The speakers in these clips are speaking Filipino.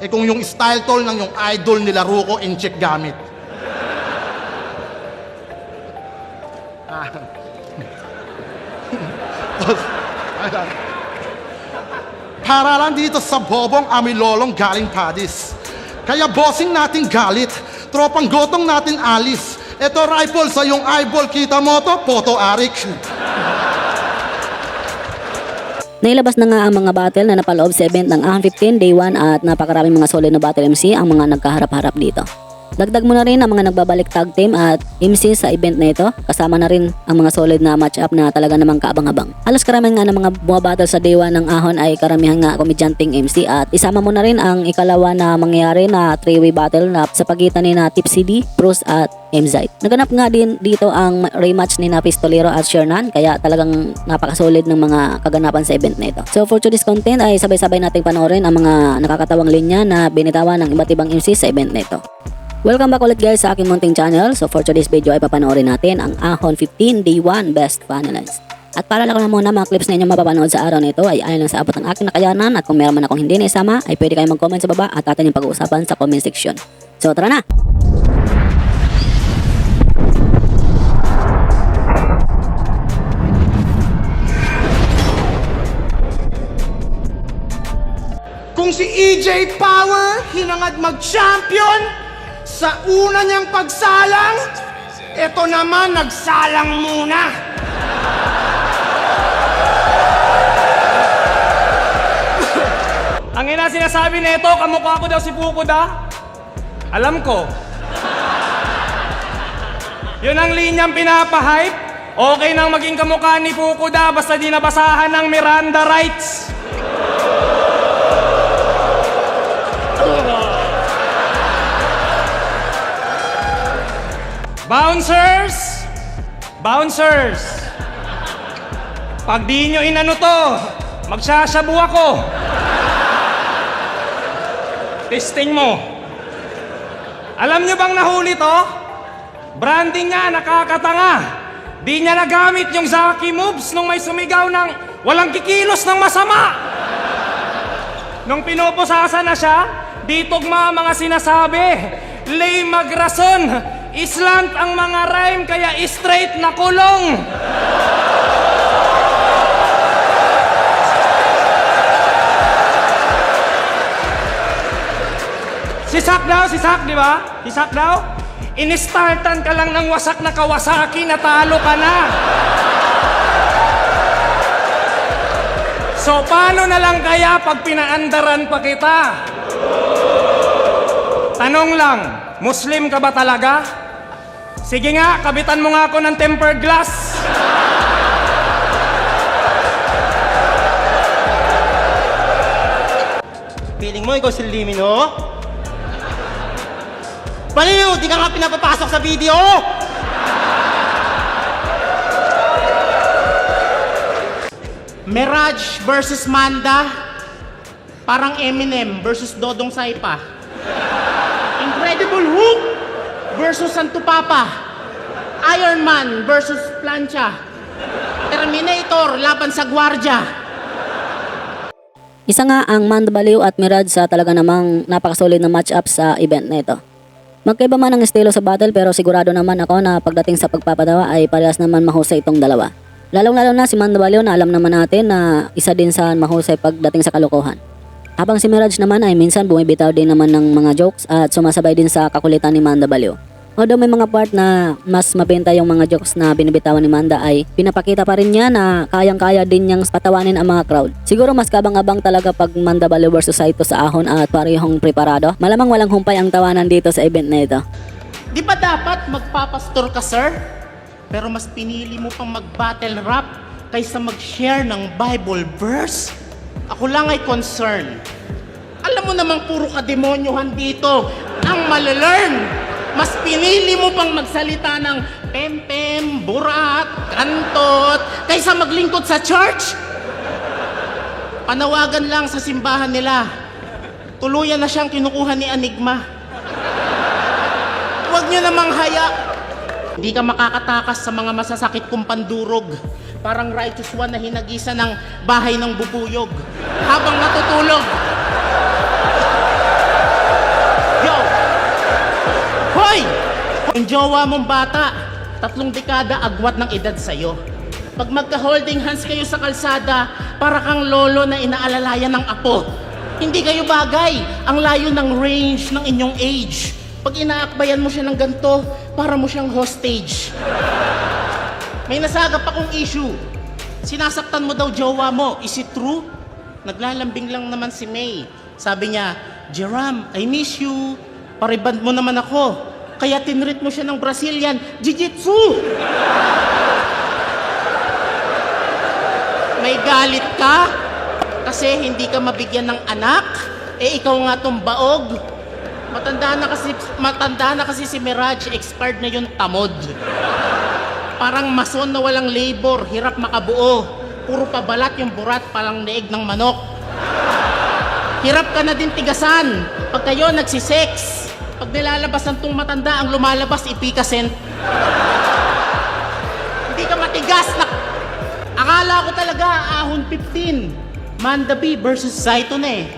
Eh kung yung style tol ng yung idol nila Ruko Incheck gamit. Para lang dito sa bobong amilolong galing Padis. Kaya bossing natin galit, tropang gotong natin alis. Ito rifle sa yung eyeball, kita mo to, photo Arik. Nailabas na nga ang mga battle na napaloob sa event ng Ahon 15 Day 1 at napakaraming mga solid na battle MC ang mga nagkaharap-harap dito. Dagdag mo na rin ang mga nagbabalik tag team at MC sa event na ito, kasama na rin ang mga solid na match-up na talaga namang kaabang-abang. Halos karamihan nga ng mga bumabattle sa Day 1 ng Ahon ay karamihan nga komedyanteng MC at isama mo na rin ang ikalawa na mangyayari na 3-way battle na sa pagitan ni na Tipsy D, Bruce at MZite. Naganap nga din dito ang rematch ni na Pistolero at Shernan, kaya talagang napakasolid ng mga kaganapan sa event na ito. So for today's content ay sabay-sabay nating panoorin ang mga nakakatawang linya na binitawan ng iba't ibang MC sa event na ito. Welcome back ulit guys sa aking munting channel. So for today's video ay papanoorin natin ang Ahon 15 Day 1 Best Finalists. At para lang na muna mga clips na inyong mapapanood sa araw na ito ay ayon lang sa abot ng aking nakayanan, at kung meron man akong hindi na isama ay pwede kayong mag-comment sa baba at atin yung pag-uusapan sa comment section. So tara na! Kung si EJ Power hinangad mag-champion sa una niyang pagsalang, ito naman nagsalang muna. Ang ina sinasabi nito, kamukha ko daw si Fukuda. Alam ko. Yun ang linyang pinapahype. Okay nang maging kamukha ni Fukuda basta di nabasahan ng Miranda rights. Bouncers! Bouncers! Pag di nyo inano to, magsasabu ako. Testing mo. Alam nyo bang nahuli to? Branding nga, nakakatanga. Di niya nagamit yung Zaki moves nung may sumigaw ng walang kikilos ng masama. Nung pinupusasan na siya, di tugma ang mga sinasabi. Lay magrason. Islant ang mga rhyme kaya straight na kulong. Si Sak, di ba? Si Sak daw, inistartan ka lang ng wasak na Kawasaki, natalo ka na. So, paano na lang kaya pag pinaandaran pa kita? Tanong lang, Muslim ka ba talaga? Sige nga, kabitan mo nga ako ng tempered glass. Feeling mo ikaw si Limino? Paano di ka nga pinapapasok sa video? Mirage versus Manda, parang Eminem versus Dodong Saipa. Incredible Hulk versus Santo Papa. Iron Man versus Plancha. Terminator laban sa Guardia. Isa nga ang Manda Baliw at Mirage sa talaga namang napakasolid na match-up sa event na ito. Magkaiba man ang estilo sa battle pero sigurado naman ako na pagdating sa pagpapatawa ay parehas naman mahusay itong dalawa. Lalong-lalo na si Manda Baliw na alam naman natin na isa din sa mahusay pagdating sa kalokohan. Habang si Mirage naman ay minsan bumibitaw din naman ng mga jokes at sumasabay din sa kakulitan ni Manda Baliw. Although may mga part na mas mabenta yung mga jokes na binibitawan ni Manda ay pinapakita pa rin niya na kayang-kaya din niyang patawanin ang mga crowd. Siguro mas kabang-abang talaga pag Manda Baliw versus Saito sa Ahon at parehong preparado. Malamang walang humpay ang tawanan dito sa event na ito. Di ba dapat magpapastor ka, sir? Pero mas pinili mo pang mag-battle rap kaysa mag-share ng Bible verse? Ako lang ay concern. Alam mo namang puro kademonyohan dito ang malalearn. Mas pinili mo pang magsalita ng pempem, burat, kantot, kaysa maglingkod sa church? Panawagan lang sa simbahan nila. Tuluyan na siyang kinukuha ni Enigma. Huwag niyo namang haya. Hindi ka makakatakas sa mga masasakit kong pandurog. Parang righteous one na hinagisa ng bahay ng bubuyog habang natutulog. Yung jowa mong bata, 3 dekada agwat ng edad sa'yo. Pag magka-holding hands kayo sa kalsada, para kang lolo na inaalalayan ng apo. Hindi kayo bagay. Ang layo ng range ng inyong age. Pag inaakbayan mo siya ng ganito, para mo siyang hostage. May nasagap akong issue. Sinasaktan mo daw jowa mo. Is it true? Naglalambing lang naman si May. Sabi niya, Jeram, I miss you. Pariband mo naman ako. Kaya tinreat mo siya ng Brazilian Jiu-Jitsu. May galit ka kasi hindi ka mabigyan ng anak. Ikaw nga tong baog. Matanda na kasi si Mirage, expired na yung tamod. Parang mason na walang labor, hirap makabuo. Puro pabalat yung burat, parang leeg ng manok. Hirap ka na din tigasan. Pag kayo nagsisex, pag nilalabasan tong matanda, ang lumalabas ipikasent. Hindi ka matigas na... Akala ko talaga ahon 15. Mandabi versus Zayton eh.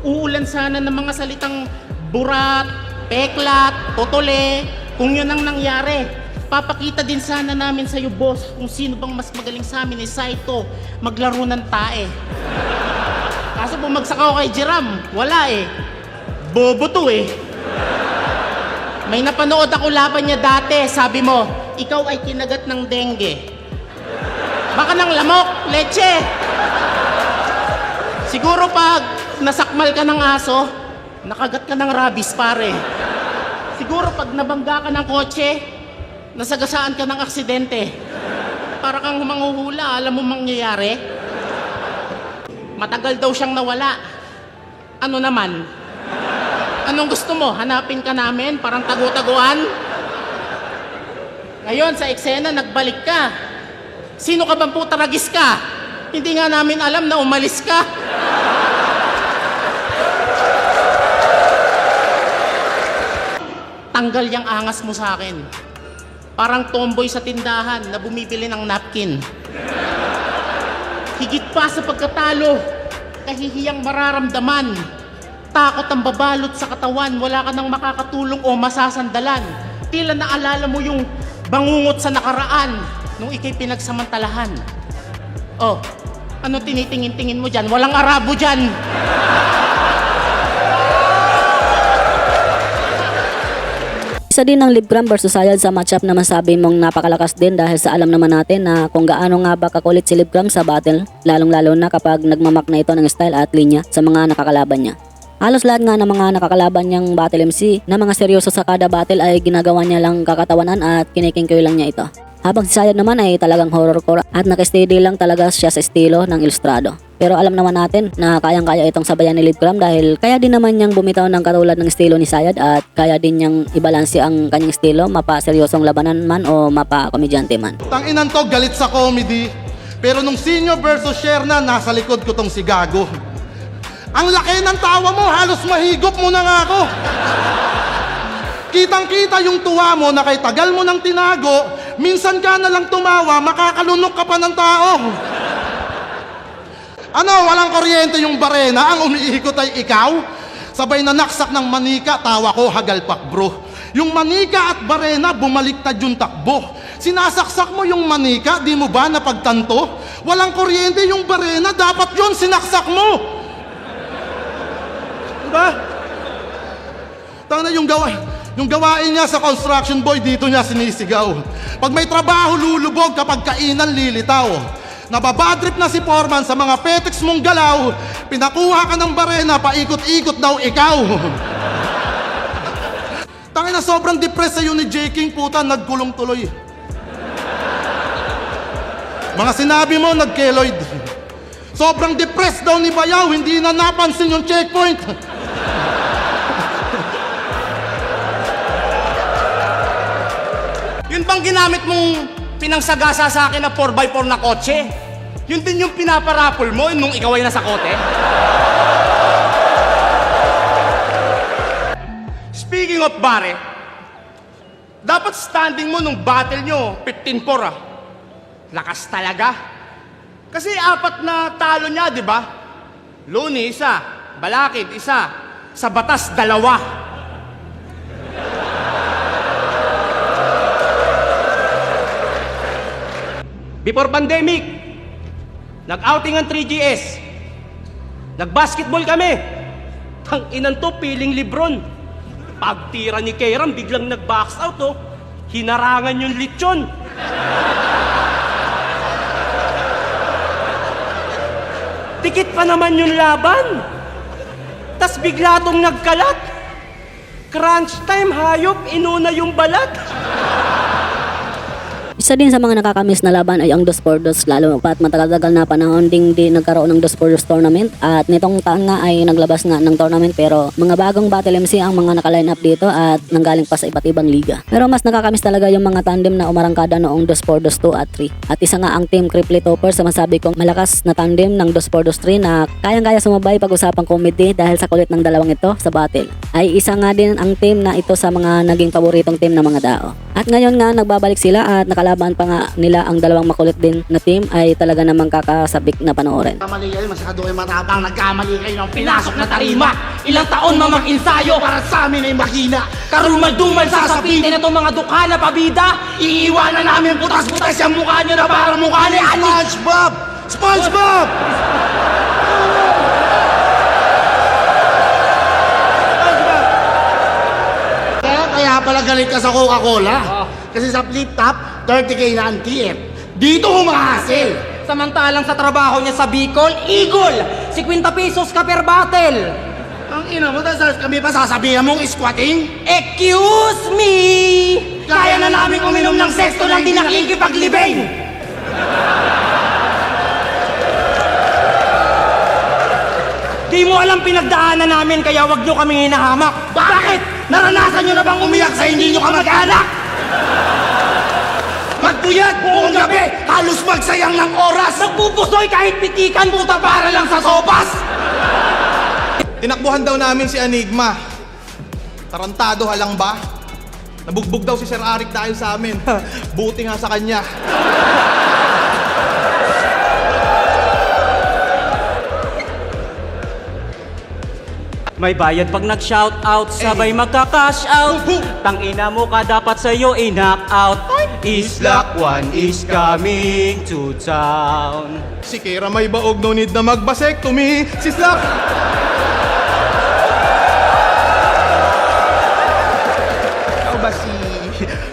Uulan sana ng mga salitang burat, peklat, totole. Kung yun ang nangyari, papakita din sana namin sa'yo, boss, kung sino bang mas magaling sa amin ni Saito maglaro ng tae. Kaso bumagsak ako kay Jeram, wala eh. Bobo to eh. May napanood ako laban niya dati, sabi mo, ikaw ay kinagat ng dengue. Baka ng lamok, leche. Siguro pag nasakmal ka ng aso, nakagat ka ng rabies, pare. Siguro pag nabangga ka ng kotse, nasagasaan ka ng aksidente. Para kang manghuhula, alam mo mangyayari? Matagal daw siyang nawala. Ano naman? Anong gusto mo? Hanapin ka namin? Parang tagu-taguan? Ngayon, sa eksena, nagbalik ka. Sino ka bang putaragis ka? Hindi nga namin alam na umalis ka. Tanggal yung angas mo sa akin. Parang tomboy sa tindahan na bumibili ng napkin. Higit pa sa pagkatalo, kahihiyang mararamdaman. Takot ang babalot sa katawan, wala ka nang makakatulong o masasandalan. Tila naalala mo yung bangungot sa nakaraan nung ikay pinagsamantalahan. Oh, ano tinitingin-tingin mo dyan? Walang Arabo dyan. Isa din ng Libgram versus Sayad sa matchup na masabi mong napakalakas din dahil sa alam naman natin na kung gaano nga ba kakulit si Libgram sa battle, lalong-lalo na kapag nagmamak na ito ng style at linya sa mga nakakalaban niya. Halos lahat nga ng mga nakakalaban niyang battle MC na mga seryoso sa kada battle ay ginagawa niya lang kakatawanan at kinikingkoy lang niya ito. Habang si Sayad naman ay talagang horrorcore at nakasteady lang talaga siya sa estilo ng ilustrado. Pero alam naman natin na kayang-kaya itong sabayan ni Libgram dahil kaya din naman niyang bumitaw ng katulad ng estilo ni Sayad at kaya din niyang ibalanse ang kanyang estilo mapa-seryosong labanan man o mapa-komedyante man. Tanginan to, galit sa comedy. Pero nung senior versus share na, nasa likod ko tong si Gago. Ang laki ng tawa mo, halos mahigop mo na nga ako. Kitang-kita yung tuwa mo na kay tagal mo nang tinago, minsan ka na lang tumawa, makakalunok ka pa ng tao. Ano, walang kuryente yung barena, ang umiikot ay ikaw? Sabay na naksak ng manika, tawa ko hagalpak bro. Yung manika at barena, bumaliktad yung takbo. Sinasaksak mo yung manika, di mo ba napagtanto? Walang kuryente yung barena, dapat yun sinaksak mo. Diba? Tangina yung gawain niya sa construction boy, dito niya sinisigaw. Pag may trabaho, lulubog, kapag kainan, lilitaw. Nababadrip na si Foreman sa mga petex mong galaw, pinakuha ka ng barena, paikot-ikot daw ikaw. Tangina, sobrang depressed sa'yo ni J. King, puta, nagkulong tuloy. Mga sinabi mo, nagkeloid. Sobrang depressed daw ni Bayaw, hindi na napansin yung checkpoint. Yun bang ginamit mong pinangsagasa sa akin na 4x4 na kotse? Yun din yung pinaparapol mo nung ikaw ay nasa kote? Speaking of bare, dapat standing mo nung battle nyo, 15-4 ah. Lakas talaga. Kasi 4 na talo niya, di ba? Luni, isa. Balakid, isa. Sa batas, 2. Before pandemic, nag-outing ang 3GS. Nag-basketball kami. Tang inan to, piling Lebron. Pagtira ni Kairam, biglang nag-box out, oh. Hinarangan yung lechon. Tikit pa naman yung laban. Tas bigla tong nagkalat. Crunch time, hayop, inuna yung balat. Isa din sa mga nakakamiss na laban ay ang Dos por Dos, lalo pat matagal-tagal na panahon ding di nagkaroon ng Dos por Dos tournament at nitong taon nga ay naglabas nga ng tournament pero mga bagong battle MC ang mga naka-line up dito at nanggaling pa sa iba't ibang liga. Pero mas nakakamiss talaga yung mga tandem na umarangkada noong Dos por Dos 2 at 3. At isa nga ang team Cripply Toppers sa masabi kong malakas na tandem ng Dos por Dos 3 na kayang-kaya sumabay pag-usapang comedy dahil sa kulit ng dalawang ito sa battle. Ay isa nga din ang team na ito sa mga naging paboritong team ng mga tao. At ngayon nga nagbabalik sila at nakalaban pa nga nila ang dalawang makulit din na team ay talaga namang kakasabik na panoorin. Nagkamali kayo, masyado kayo matapang. Nagkamali kayo ng pinasok na tarima. Ilang taon mamag-insayo para sa amin ay makina. Karumal-dumal sasapitin na itong mga dukha na pabida. Iiwanan namin putas-putas yung mukha nyo na parang mukha ni Ali. SpongeBob! SpongeBob! Kaya pala galit ka sa Coca-Cola. Kasi sa flip top, 30K na ang TF. Dito humahasil. Samantalang sa trabaho niya sa Bicol, Eagle! 50 pesos ka per battle! Ang ina mo, tas kami pa sasabihan mong squatting? Excuse me! Kaya na namin uminom ng sesto lang di nakikipaglibing! Di mo alam pinagdaanan namin kaya wag nyo kaming hinahamak! Bakit? Naranasan nyo na bang umiyak sa hindi nyo kamag-anak? Magpuyat buong gabi, halos magsayang ng oras. Nagpupusoy kahit pitikan puta para lang sa sopas! Tinakbuhan daw namin si Enigma. Tarantado halang ba? Nabugbog daw si Sir Arik dahil sa amin. Buti nga sa kanya. May bayad pag nag-shout out, sabay magka-cash out. Tangina mo ka dapat sa'yo i-knock out. Islak one is coming to town. Si Kira may baog, no need na magbasektomy. Si Slack! Ikaw ba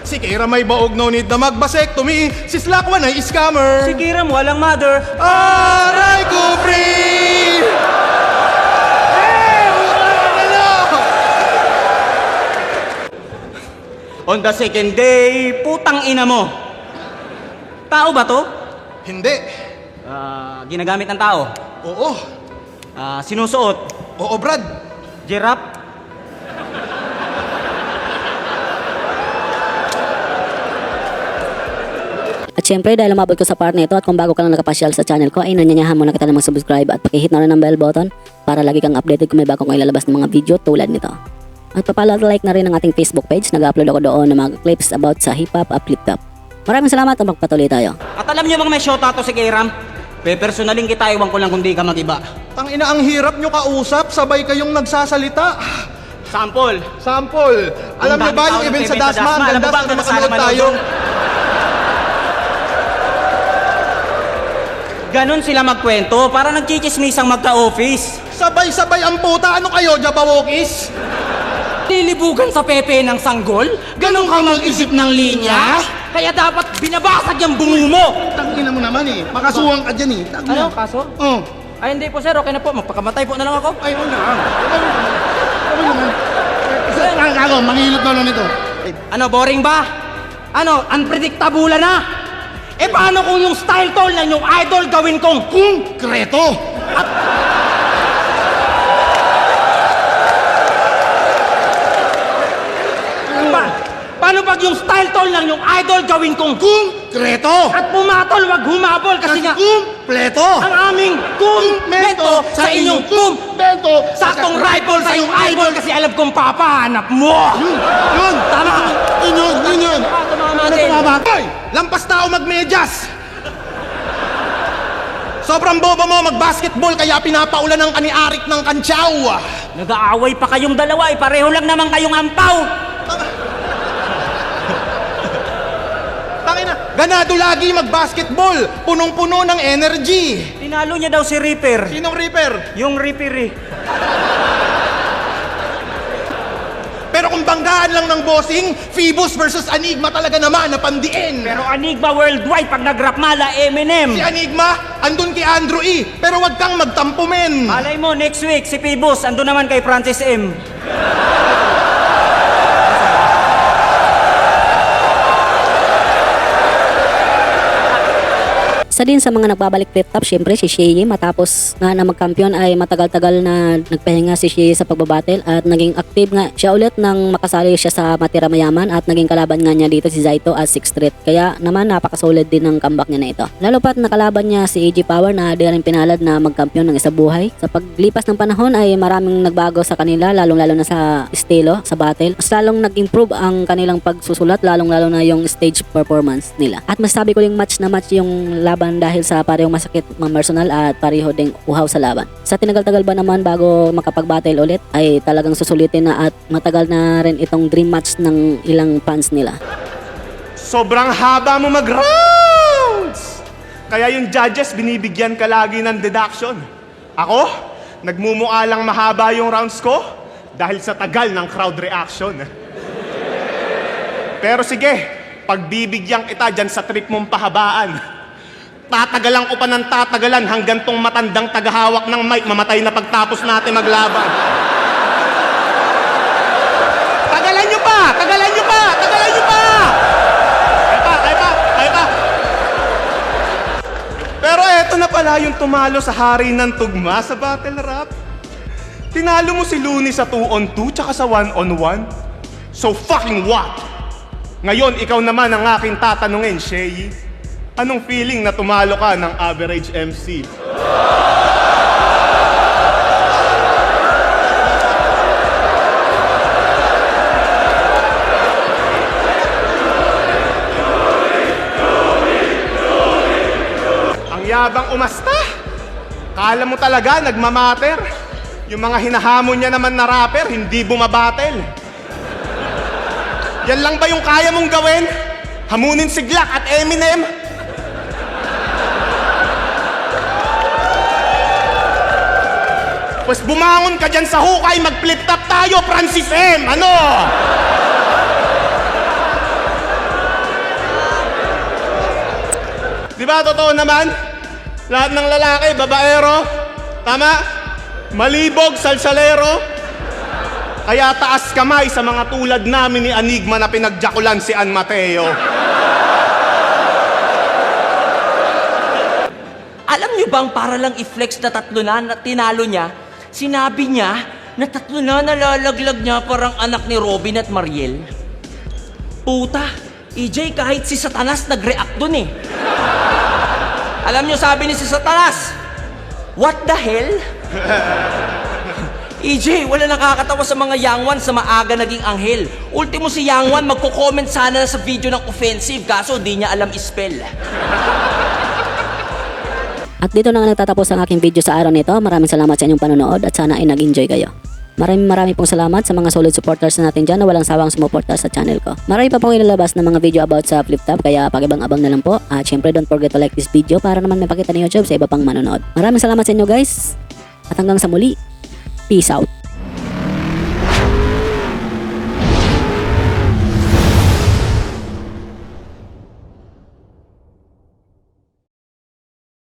si Kira may baog, no need na magbasektomy. Si Slack one ay scammer. Si Kira mo walang mother. Aray ko, free! On the second day, putang ina mo. Tao ba to? Hindi. Ginagamit ng tao. Oo. Sinusuot. Oo, Brad. Giraffe. At syempre dahil umabot ko sa part na ito at kung bago ka lang nakapasyal sa channel ko ay nanyanyahan mo na kita na mag-subscribe at pakihit na rin ang bell button para lagi kang updated kung may bagong ilalabas ng mga video tulad nito. At papalike na rin ang ating Facebook page, nag-upload ako doon ng mga clips about sa hip-hop at flip-top. Maraming salamat at magpatuloy tayo. At alam niyo bang may shota to si Kairam? Pe-personaling kita, iwan ko lang kung di ka mag-iba. Tangina, ang hirap nyo kausap, sabay kayong nagsasalita. Sample. Sample. Alam niyo ba yung event sa Dasma? Ang ganda, sana makanood tayo. Ganon sila magkwento, para nagchichismisang magka-office. Sabay-sabay ang puta. Ano kayo, Jabawokis? Lilibugan sa pepe ng sanggol? Ganon ka mag-isip ng linya? Kaya dapat binabasag yung bungo mo! Tangina mo naman eh. Makasuhan ka dyan eh. Ano, kaso? Oh. Ay hindi po sir, okay na po. Magpakamatay po na lang ako. Ay, wala. Ano naman? Isa nakakago, mangilot na lang nito. Ano, boring ba? Ano, unpredictable na? Eh paano kung yung style tall ng yung idol gawin kong Konkreto! Paano pag yung style tall ng yung idol gawin kong Konkreto! at pumatol wag humabol kasi nga Kumpleto! ang aming kumpleto sa inyong Bento! saktong rifle sa iyong idol kasi alam kong papahanap mo! Yun! Tama! Yun! Tumama Ano din! tumama? Hoy! Lampas tao magmedyas! Sobrang bobo mo mag-basketball kaya pinapaulan ng kani-arik ng kantsaw. Nag-aaway pa kayong dalawa, pareho lang naman kayong ampaw! Tangina, Ganado lagi mag-basketball. Punong-puno ng energy. Tinalo niya daw si Reaper. Sinong Reaper? Yung Reaper eh. Pero kung banggaan lang ng bossing, Phoebus versus Enigma talaga naman na pandiin. Pero Enigma worldwide pag nag-rap mala Eminem. Si Enigma, andun kay Andrew E. Pero wag kang magtampo, men. Malay mo, next week, si Phoebus, ando naman kay Francis M. Isa din sa mga nagbabalik flip top, syempre si Shea. Matapos nga na magkampiyon ay matagal-tagal na nagpahinga si Shea sa pagbabattle at naging active nga siya ulit nang makasali siya sa Matira Mayaman at naging kalaban nga niya dito si Zaito at 6th Street. Kaya naman napakasolid din ng comeback niya na ito. Lalo pat nakalaban niya si AG Power na di rin pinalad na magkampiyon ng isa buhay. Sa paglipas ng panahon ay maraming nagbago sa kanila, lalong-lalo na sa estilo, sa battle. Mas lalong nag-improve ang kanilang pagsusulat, lalong-lalo na yung stage performance nila. At masasabi ko yung match na match yung laban dahil sa parehong masakit mga personal at pareho ding uhaw sa laban. Sa tinagal-tagal ba naman bago makapag-battle ulit ay talagang susulitin na at matagal na rin itong dream match ng ilang fans nila. Sobrang haba mo mag-rounds! Kaya yung judges, binibigyan ka lagi ng deduction. Ako, nagmumukha lang mahaba yung rounds ko dahil sa tagal ng crowd reaction. Pero sige, pagbibigyan kita dyan sa trip mong pahabaan. Tatagalan ko pa ng tatagalan hanggang tong matandang tagahawak ng mic mamatay na pagtapos natin maglaban. Tagalan nyo pa! Tagalan nyo pa! Tagalan nyo pa! Kaya pa! Pero eto na pala yung tumalo sa hari ng tugma sa battle rap. Tinalo mo si Looney sa 2-on-2 tsaka sa 1-on-1. So fucking what? Ngayon, ikaw naman ang aking tatanungin, Shea. Anong feeling na tumalo ka ng average MC? Ang yabang umasta. Kala mo talaga nagmamater. Yung mga hinahamon niya naman na rapper, hindi bumabattle. Yan lang ba yung kaya mong gawin? Hamunin si Glock at Eminem? Pues bumangon ka dyan sa hukay, mag-flip top tayo, Francis M. Ano? Di ba, totoo naman? Lahat ng lalaki, babaero. Tama? Malibog, salsalero. Kaya taas kamay sa mga tulad namin ni Enigma na pinagjakulan si An Mateo. Alam niyo bang para lang i-flex na tatlo na tinalo niya, sinabi niya na tatlo na nalalaglag niya parang anak ni Robin at Mariel? Puta, EJ, kahit si Satanas nag-react dun eh. Alam niyo sabi ni si Satanas, what the hell? EJ, wala nakakatawa sa mga Yangwan sa maaga naging anghel. Ultimo si Yangwan magko-comment sana sa video ng offensive kaso di niya alam i-spell. At dito na nga nagtatapos ang aking video sa araw nito. Maraming salamat sa inyong panonood at sana ay nag-enjoy kayo. Maraming pong salamat sa mga solid supporters natin dyan na walang sawang sumuporta sa channel ko. Marami pa pong ilalabas na mga video about sa flip top kaya pakibang-abang na lang po. At syempre don't forget to like this video para naman mapakita ni YouTube sa iba pang manonood. Maraming salamat sa inyo guys. At hanggang sa muli, peace out.